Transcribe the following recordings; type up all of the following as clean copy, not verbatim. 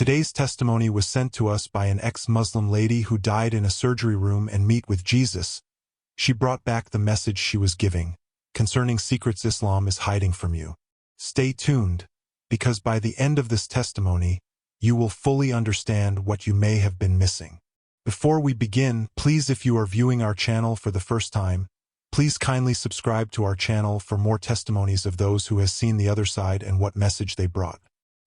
Today's testimony was sent to us by an ex-Muslim lady who died in a surgery room and met with Jesus. She brought back the message she was giving, concerning secrets Islam is hiding from you. Stay tuned, because by the end of this testimony, you will fully understand what you may have been missing. Before we begin, please, if you are viewing our channel for the first time, please kindly subscribe to our channel for more testimonies of those who has seen the other side and what message they brought.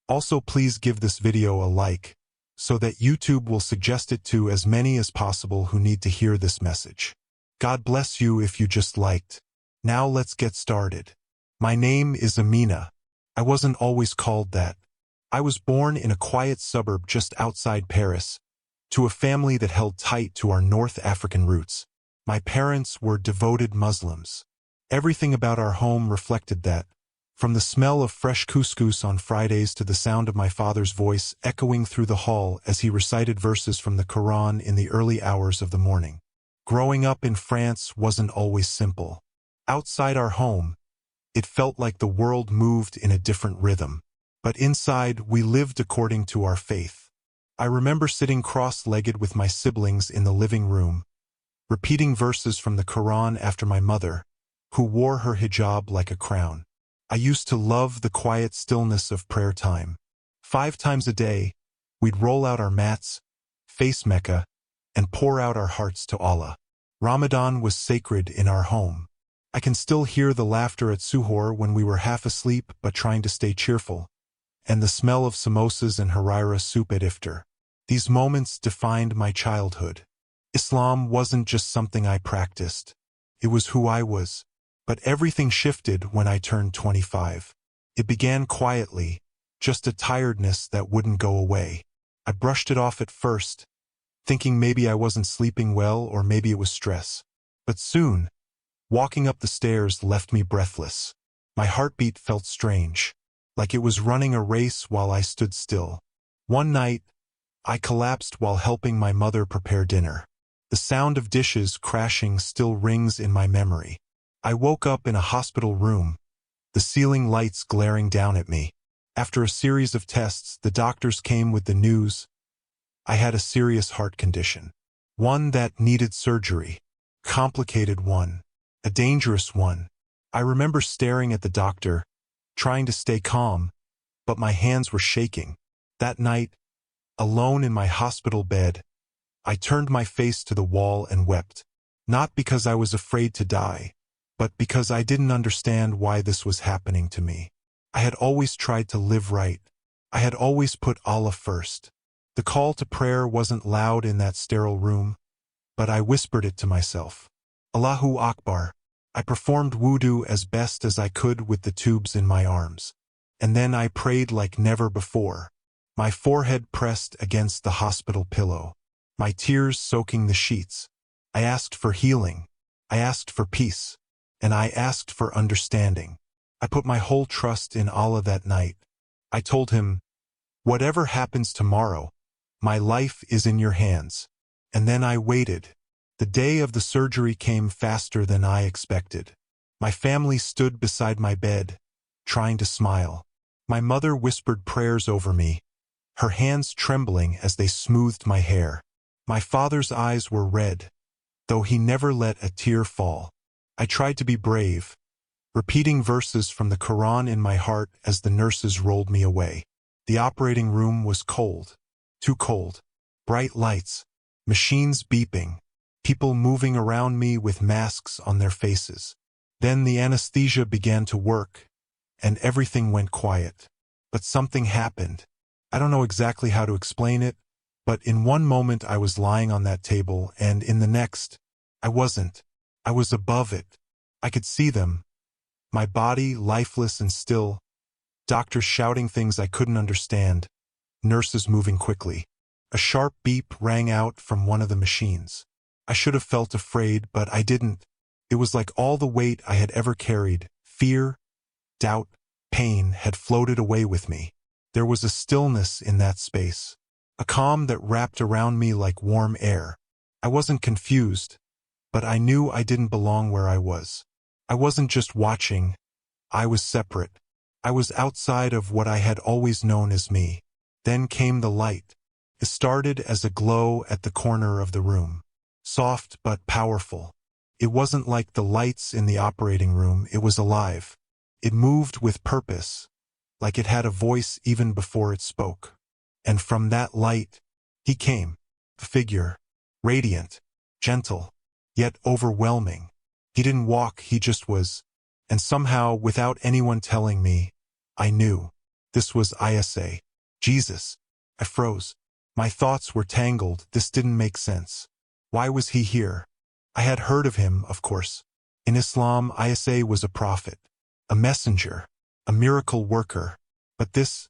Also, please give this video a like, so that YouTube will suggest it to as many as possible who need to hear this message. God bless you if you just liked. Now let's get started. My name is Amina. I wasn't always called that. I was born in a quiet suburb just outside Paris, to a family that held tight to our North African roots. My parents were devoted Muslims. Everything about our home reflected that, from the smell of fresh couscous on Fridays to the sound of my father's voice echoing through the hall as he recited verses from the Quran in the early hours of the morning. Growing up in France wasn't always simple. Outside our home, it felt like the world moved in a different rhythm. But inside, we lived according to our faith. I remember sitting cross-legged with my siblings in the living room, repeating verses from the Quran after my mother, who wore her hijab like a crown. I used to love the quiet stillness of prayer time. 5 times a day, we'd roll out our mats, face Mecca, and pour out our hearts to Allah. Ramadan was sacred in our home. I can still hear the laughter at suhoor when we were half asleep but trying to stay cheerful, and the smell of samosas and harira soup at iftar. These moments defined my childhood. Islam wasn't just something I practiced. It was who I was. But everything shifted when I turned 25. It began quietly, just a tiredness that wouldn't go away. I brushed it off at first, thinking maybe I wasn't sleeping well or maybe it was stress. But soon, walking up the stairs left me breathless. My heartbeat felt strange, like it was running a race while I stood still. One night, I collapsed while helping my mother prepare dinner. The sound of dishes crashing still rings in my memory. I woke up in a hospital room, the ceiling lights glaring down at me. After a series of tests, the doctors came with the news. I had a serious heart condition. One that needed surgery. Complicated one. A dangerous one. I remember staring at the doctor, trying to stay calm, but my hands were shaking. That night, alone in my hospital bed, I turned my face to the wall and wept. Not because I was afraid to die, but because I didn't understand why this was happening to me. I had always tried to live right. I had always put Allah first. The call to prayer wasn't loud in that sterile room, but I whispered it to myself. Allahu Akbar. I performed wudu as best as I could with the tubes in my arms. And then I prayed like never before, my forehead pressed against the hospital pillow, my tears soaking the sheets. I asked for healing. I asked for peace. And I asked for understanding. I put my whole trust in Allah that night. I told him, whatever happens tomorrow, my life is in your hands. And then I waited. The day of the surgery came faster than I expected. My family stood beside my bed, trying to smile. My mother whispered prayers over me, her hands trembling as they smoothed my hair. My father's eyes were red, though he never let a tear fall. I tried to be brave, repeating verses from the Quran in my heart as the nurses rolled me away. The operating room was cold, too cold. Bright lights, machines beeping, people moving around me with masks on their faces. Then the anesthesia began to work, and everything went quiet. But something happened. I don't know exactly how to explain it, but in one moment I was lying on that table, and in the next, I wasn't. I was above it. I could see them. My body lifeless and still. Doctors shouting things I couldn't understand. Nurses moving quickly. A sharp beep rang out from one of the machines. I should have felt afraid, but I didn't. It was like all the weight I had ever carried, fear, doubt, pain, had floated away with me. There was a stillness in that space. A calm that wrapped around me like warm air. I wasn't confused, but I knew I didn't belong where I was. I wasn't just watching. I was separate. I was outside of what I had always known as me. Then came the light. It started as a glow at the corner of the room. Soft but powerful. It wasn't like the lights in the operating room, it was alive. It moved with purpose, like it had a voice even before it spoke. And from that light, he came. A figure. Radiant. Gentle. Yet overwhelming. He didn't walk, he just was. And somehow, without anyone telling me, I knew. This was Isa. Jesus. I froze. My thoughts were tangled, this didn't make sense. Why was he here? I had heard of him, of course. In Islam, Isa was a prophet. A messenger. A miracle worker. But this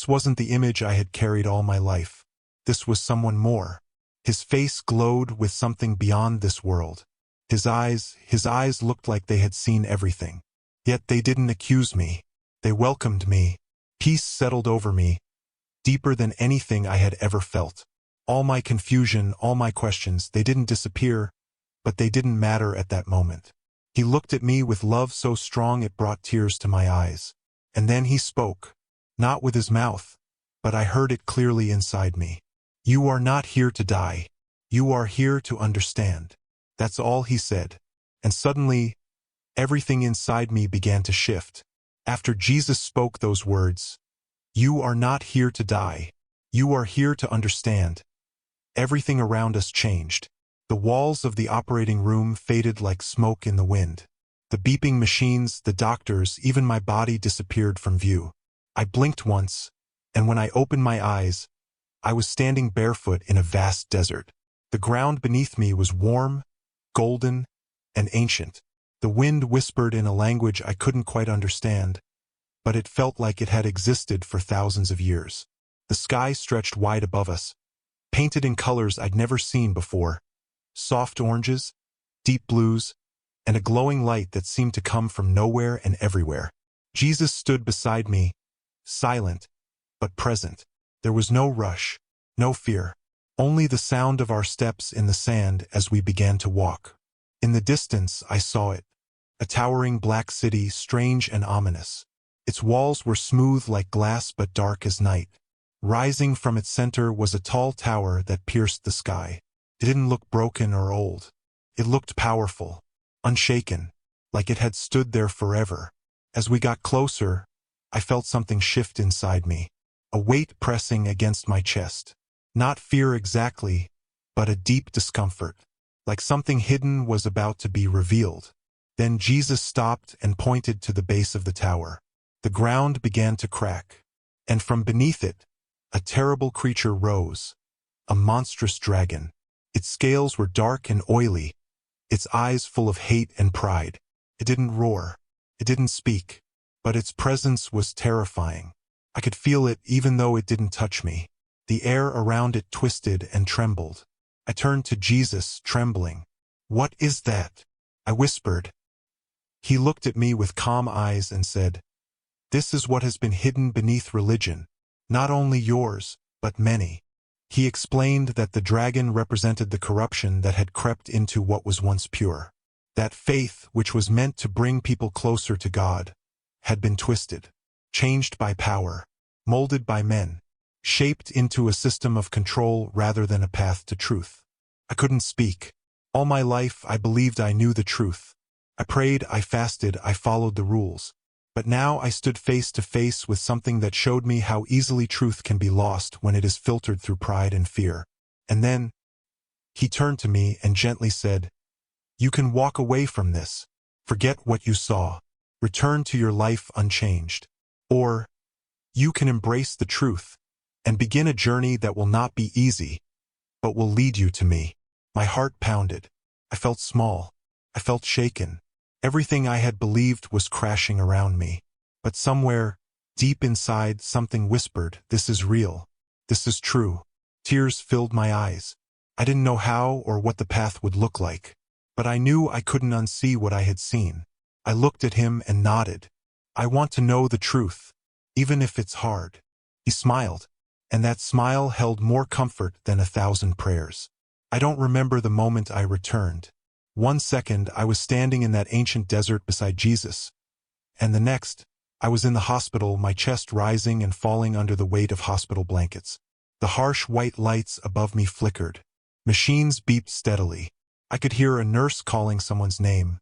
wasn't the image I had carried all my life. This was someone more. His face glowed with something beyond this world. His eyes looked like they had seen everything. Yet they didn't accuse me. They welcomed me. Peace settled over me, deeper than anything I had ever felt. All my confusion, all my questions, they didn't disappear, but they didn't matter at that moment. He looked at me with love so strong it brought tears to my eyes. And then he spoke, not with his mouth, but I heard it clearly inside me. You are not here to die. You are here to understand. That's all he said. And suddenly, everything inside me began to shift. After Jesus spoke those words, you are not here to die. You are here to understand. Everything around us changed. The walls of the operating room faded like smoke in the wind. The beeping machines, the doctors, even my body disappeared from view. I blinked once, and when I opened my eyes, I was standing barefoot in a vast desert. The ground beneath me was warm, golden, and ancient. The wind whispered in a language I couldn't quite understand, but it felt like it had existed for thousands of years. The sky stretched wide above us, painted in colors I'd never seen before. Soft oranges, deep blues, and a glowing light that seemed to come from nowhere and everywhere. Jesus stood beside me, silent, but present. There was no rush, no fear, only the sound of our steps in the sand as we began to walk. In the distance, I saw it, a towering black city, strange and ominous. Its walls were smooth like glass but dark as night. Rising from its center was a tall tower that pierced the sky. It didn't look broken or old. It looked powerful, unshaken, like it had stood there forever. As we got closer, I felt something shift inside me, a weight pressing against my chest. Not fear exactly, but a deep discomfort, like something hidden was about to be revealed. Then Jesus stopped and pointed to the base of the tower. The ground began to crack, and from beneath it, a terrible creature rose, a monstrous dragon. Its scales were dark and oily, its eyes full of hate and pride. It didn't roar, it didn't speak, but its presence was terrifying. I could feel it even though it didn't touch me. The air around it twisted and trembled. I turned to Jesus, trembling. "What is that?" I whispered. He looked at me with calm eyes and said, "This is what has been hidden beneath religion, not only yours, but many." He explained that the dragon represented the corruption that had crept into what was once pure. That faith, which was meant to bring people closer to God, had been twisted, changed by power, molded by men, shaped into a system of control rather than a path to truth. I couldn't speak. All my life I believed I knew the truth. I prayed, I fasted, I followed the rules. But now I stood face to face with something that showed me how easily truth can be lost when it is filtered through pride and fear. And then, he turned to me and gently said, "You can walk away from this. Forget what you saw. Return to your life unchanged. Or, you can embrace the truth and begin a journey that will not be easy, but will lead you to me." My heart pounded. I felt small. I felt shaken. Everything I had believed was crashing around me. But somewhere, deep inside, something whispered, "This is real. This is true." Tears filled my eyes. I didn't know how or what the path would look like, but I knew I couldn't unsee what I had seen. I looked at him and nodded. "I want to know the truth, even if it's hard." He smiled, and that smile held more comfort than 1,000 prayers. I don't remember the moment I returned. One second I was standing in that ancient desert beside Jesus, and the next, I was in the hospital, my chest rising and falling under the weight of hospital blankets. The harsh white lights above me flickered. Machines beeped steadily. I could hear a nurse calling someone's name.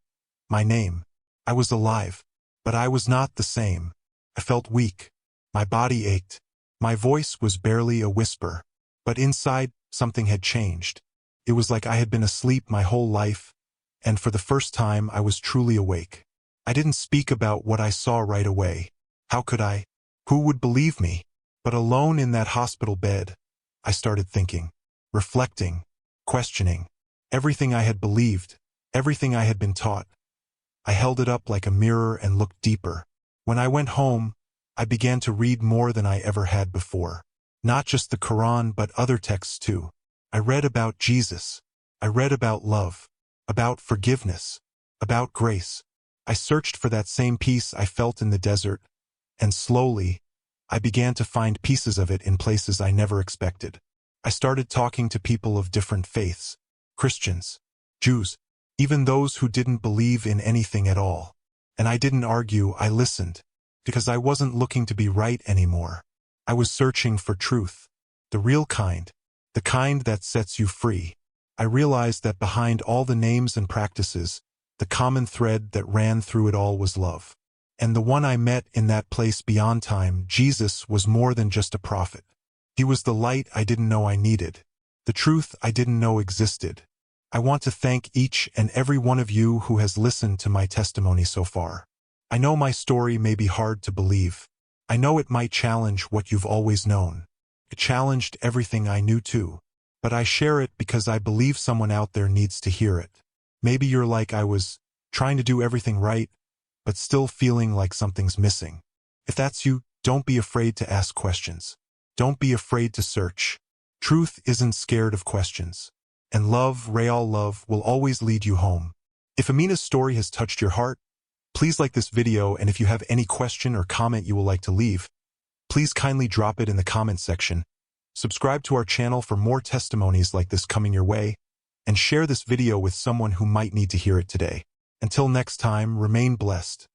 My name. I was alive. But I was not the same. I felt weak. My body ached. My voice was barely a whisper. But inside, something had changed. It was like I had been asleep my whole life, and for the first time I was truly awake. I didn't speak about what I saw right away. How could I? Who would believe me? But alone in that hospital bed, I started thinking, reflecting, questioning. Everything I had believed, everything I had been taught. I held it up like a mirror and looked deeper. When I went home, I began to read more than I ever had before. Not just the Quran but other texts too. I read about Jesus. I read about love, about forgiveness, about grace. I searched for that same peace I felt in the desert, and slowly, I began to find pieces of it in places I never expected. I started talking to people of different faiths, Christians, Jews, even those who didn't believe in anything at all. And I didn't argue, I listened, because I wasn't looking to be right anymore. I was searching for truth, the real kind, the kind that sets you free. I realized that behind all the names and practices, the common thread that ran through it all was love. And the one I met in that place beyond time, Jesus, was more than just a prophet. He was the light I didn't know I needed, the truth I didn't know existed. I want to thank each and every one of you who has listened to my testimony so far. I know my story may be hard to believe. I know it might challenge what you've always known. It challenged everything I knew too. But I share it because I believe someone out there needs to hear it. Maybe you're like I was, trying to do everything right, but still feeling like something's missing. If that's you, don't be afraid to ask questions. Don't be afraid to search. Truth isn't scared of questions. And love, real love, will always lead you home. If Amina's story has touched your heart, please like this video, and if you have any question or comment you would like to leave, please kindly drop it in the comment section. Subscribe to our channel for more testimonies like this coming your way, and share this video with someone who might need to hear it today. Until next time, remain blessed.